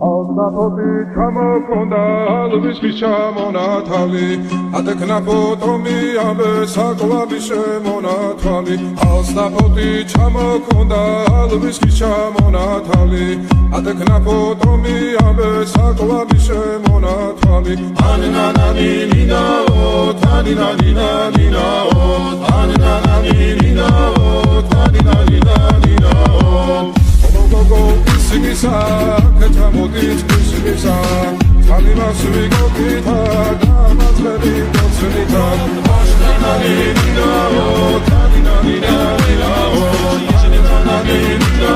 Alnapoti ჩამოქონდა ალვისთვის ჩამონათალი ატექნა ფოტომი ამე საკლავი შემონათალი ალნაპoti ჩამოქონდა ალვისთვის ჩამონათალი ატექნა ფოტომი ამე საკლავი შემონათალი ანანანინინაო თანინანინანინაო ანანანინინაო თანინანინანინაო Simisa, ketamodit, simisa, Talimas vigokita, damas verito, senita, Ashtananina, Taninanina, Taninanina,